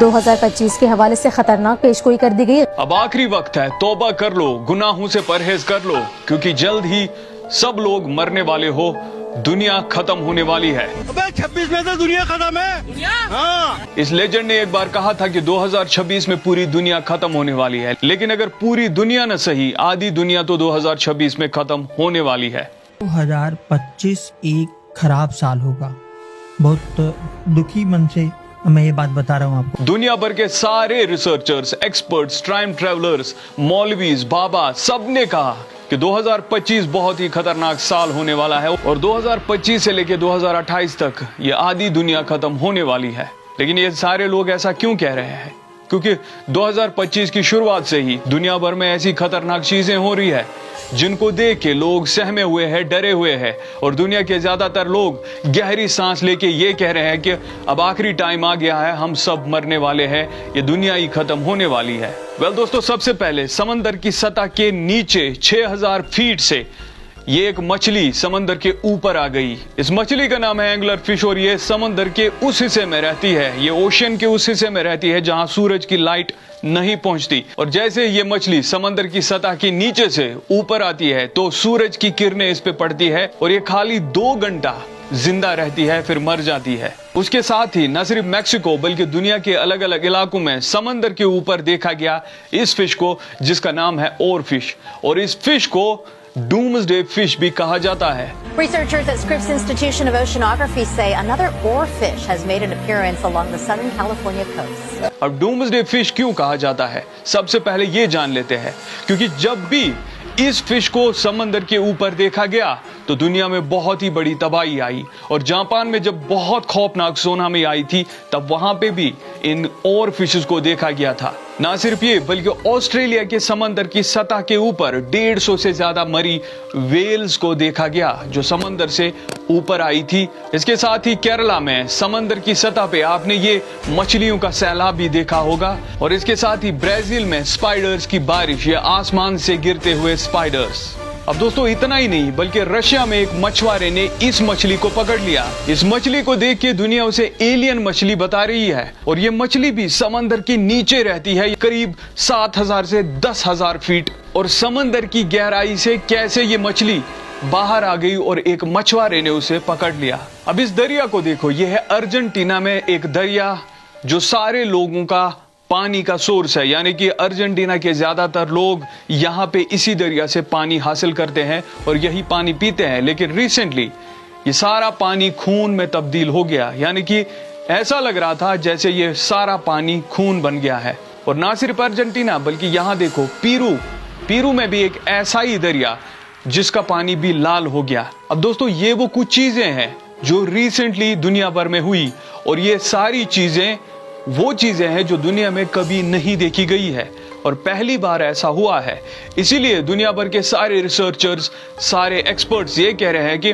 2025 के हवाले से खतरनाक पेशगोई कर दी गई। अब आखिरी वक्त है, तौबा कर लो, गुनाहों से परहेज कर लो, क्योंकि जल्द ही सब लोग मरने वाले हो, दुनिया खत्म होने वाली है। 26 में तो दुनिया खत्म है। हाँ। इस लेजेंड ने एक बार कहा था कि 2026 में पूरी दुनिया खत्म होने वाली है, लेकिन अगर पूरी दुनिया न सही, आधी दुनिया तो 2026 में खत्म होने वाली है। 2025 एक खराब साल होगा। बहुत दुखी मन से मैं ये बात बता रहा हूँ आपको। दुनिया भर के सारे रिसर्चर्स, एक्सपर्ट्स, टाइम ट्रेवलर्स, मौलवीज, बाबा, सबने कहा कि 2025 बहुत ही खतरनाक साल होने वाला है और 2025 से लेकर 2028 तक ये आधी दुनिया खत्म होने वाली है। लेकिन ये सारे लोग ऐसा क्यों कह रहे हैं? क्योंकि 2025 की शुरुआत से ही दुनिया भर में ऐसी खतरनाक चीजें हो रही है जिनको देख के लोग सहमे हुए हैं, डरे हुए हैं, और दुनिया के ज्यादातर लोग गहरी सांस लेके ये कह रहे हैं कि अब आखिरी टाइम आ गया है, हम सब मरने वाले हैं, ये दुनिया ही खत्म होने वाली है। दोस्तों, सबसे पहले समंदर की सतह के नीचे 6000 फीट से ये एक मछली समंदर के ऊपर आ गई। इस मछली का नाम है एंगलर फिश और ये समंदर के उस हिस्से में रहती है, ये ओशन के उस हिस्से में रहती है जहां सूरज की लाइट नहीं पहुंचती। और जैसे ये मछली समंदर की सतह के नीचे से ऊपर आती है तो सूरज की किरणें इस पे पड़ती है और ये खाली 2 घंटा जिंदा रहती है, फिर मर जाती है। उसके साथ ही न सिर्फ मैक्सिको बल्कि दुनिया के अलग अलग इलाकों में समंदर के ऊपर देखा गया इस फिश को, जिसका नाम है ओर फिश, और इस फिश को डूम्सडे फिश भी कहा जाता है। Researchers at Scripps Institution of Oceanography say another oarfish has made an appearance along the Southern California coast. अब डूम्सडे फिश क्यों कहा जाता है, सबसे पहले ये जान लेते हैं। क्योंकि जब भी इस फिश को समंदर के ऊपर देखा गया तो दुनिया में बहुत ही बड़ी तबाही आई, और जापान में जब बहुत खौफनाक सुनामी आई थी तब वहां पे भी इन और फिशेस को देखा गया था। ना सिर्फ ये बल्कि ऑस्ट्रेलिया के समंदर की सतह के ऊपर 150 से ज्यादा मरी वेल्स को देखा गया जो समंदर से ऊपर आई थी। इसके साथ ही केरला में समंदर की सतह पे आपने ये मछलियों का सैलाब भी देखा होगा, और इसके साथ ही ब्राजील में स्पाइडर्स की बारिश या आसमान से गिरते हुए स्पाइडर्स। अब दोस्तों, इतना ही नहीं बल्कि रशिया में एक मछुआरे ने इस मछली को पकड़ लिया। इस मछली को देख के दुनिया उसे एलियन मछली बता रही है, और ये मछली भी समंदर के नीचे रहती है, करीब 7000 से 10000 फीट। और समंदर की गहराई से कैसे ये मछली बाहर आ गई और एक मछुआरे ने उसे पकड़ लिया। अब इस दरिया को देखो, ये है अर्जेंटीना में एक दरिया जो सारे लोगों का पानी का सोर्स है, यानी कि अर्जेंटीना के ज्यादातर लोग यहाँ पे इसी दरिया से पानी हासिल करते हैं और यही पानी पीते हैं। लेकिन रिसेंटली ये सारा पानी खून में तब्दील हो गया, यानी कि ऐसा लग रहा था जैसे ये सारा पानी खून बन गया है। और ना सिर्फ अर्जेंटीना बल्कि यहाँ देखो पीरू में भी एक ऐसा ही दरिया जिसका पानी भी लाल हो गया। अब दोस्तों, ये वो कुछ चीजें हैं जो रिसेंटली दुनिया भर में हुई, और ये सारी चीजें वो चीजें हैं जो दुनिया में कभी नहीं देखी गई है और पहली बार ऐसा हुआ है। इसीलिए दुनिया भर के सारे रिसर्चर्स, सारे एक्सपर्ट्स ये कह रहे हैं कि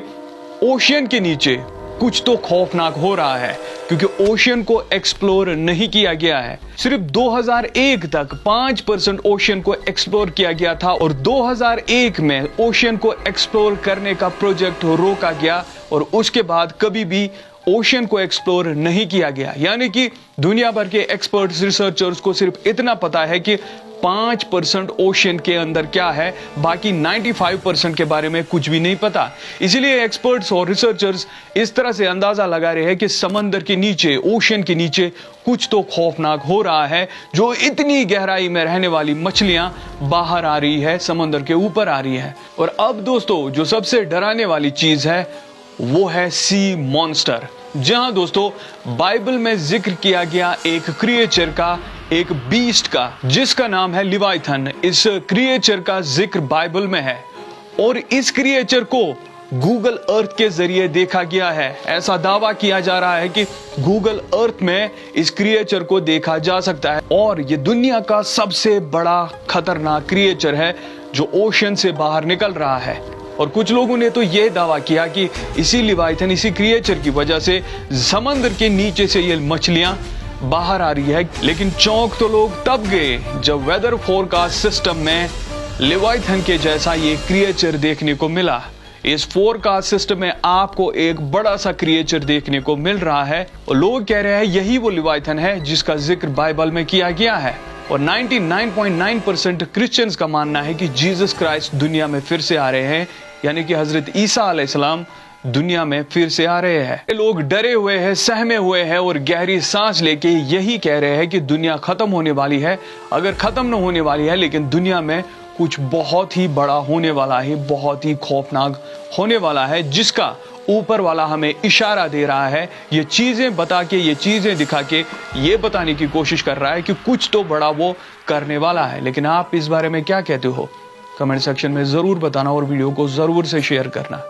ओशियन के नीचे कुछ तो खौफनाक हो रहा है, क्योंकि ओशियन को एक्सप्लोर नहीं किया गया है। सिर्फ 2001 तक 5% ओशियन को एक्सप्लोर किया गया था, और 2001 में ओशियन को एक्सप्लोर करने का प्रोजेक्ट रोका गया और उसके बाद कभी भी ओशियन को एक्सप्लोर नहीं किया गया। यानी कि दुनिया भर के एक्सपर्ट्स, रिसर्चर्स को सिर्फ इतना पता है कि 5% ओशियन के अंदर क्या है, बाकी 95% के बारे में कुछ भी नहीं पता। इसीलिए एक्सपर्ट्स और रिसर्चर्स इस तरह से अंदाजा लगा रहे हैं कि समंदर के नीचे, ओशियन के नीचे कुछ तो खौफनाक हो रहा है, जो इतनी गहराई में रहने वाली मछलियां बाहर आ रही है, समंदर के ऊपर आ रही है। और अब दोस्तों, जो सबसे डराने वाली चीज है वो है सी मॉन्स्टर। जहां दोस्तों, बाइबल में जिक्र किया गया एक क्रिएचर का, एक बीस्ट का, जिसका नाम है लिवाइथन। इस क्रिएचर का जिक्र बाइबल में है और इस क्रिएचर को गूगल अर्थ के जरिए देखा गया है। ऐसा दावा किया जा रहा है कि गूगल अर्थ में इस क्रिएचर को देखा जा सकता है, और ये दुनिया का सबसे बड़ा खतरनाक क्रिएचर है जो ओशन से बाहर निकल रहा है। और कुछ लोगों ने तो यह दावा किया कि इसी लिवाइथन, इसी क्रिएचर की वजह से समंदर के नीचे से ये मछलियां बाहर आ रही है। लेकिन चौंक तो लोग तब गए जब वेदर फोरकास्ट सिस्टम में लिवाइथन के जैसा ये क्रिएचर देखने को मिला। इस फोरकास्ट सिस्टम में आपको एक बड़ा सा क्रिएचर देखने को मिल रहा है और लोग कह रहे हैं यही वो लिवाइथन है जिसका जिक्र बाइबल में किया गया है। और 99.9% क्रिश्चियंस का मानना है कि जीसस क्राइस्ट दुनिया में फिर से आ रहे हैं, यानी कि हजरत ईसा अलैहिस्सलाम दुनिया में फिर से आ रहे हैं। लोग डरे हुए हैं, सहमे हुए हैं और गहरी सांस लेके यही कह रहे हैं कि दुनिया खत्म होने वाली है। अगर खत्म न होने वाली है लेकिन दुनिया में कुछ बहुत ही बड़ा होने वाला है, बहुत ही खौफनाक होने वाला है, जिसका ऊपर वाला हमें इशारा दे रहा है। ये चीजें बता के, ये चीजें दिखा के ये बताने की कोशिश कर रहा है कि कुछ तो बड़ा वो करने वाला है। लेकिन आप इस बारे में क्या कहते हो? कमेंट सेक्शन में जरूर बताना और वीडियो को जरूर से शेयर करना।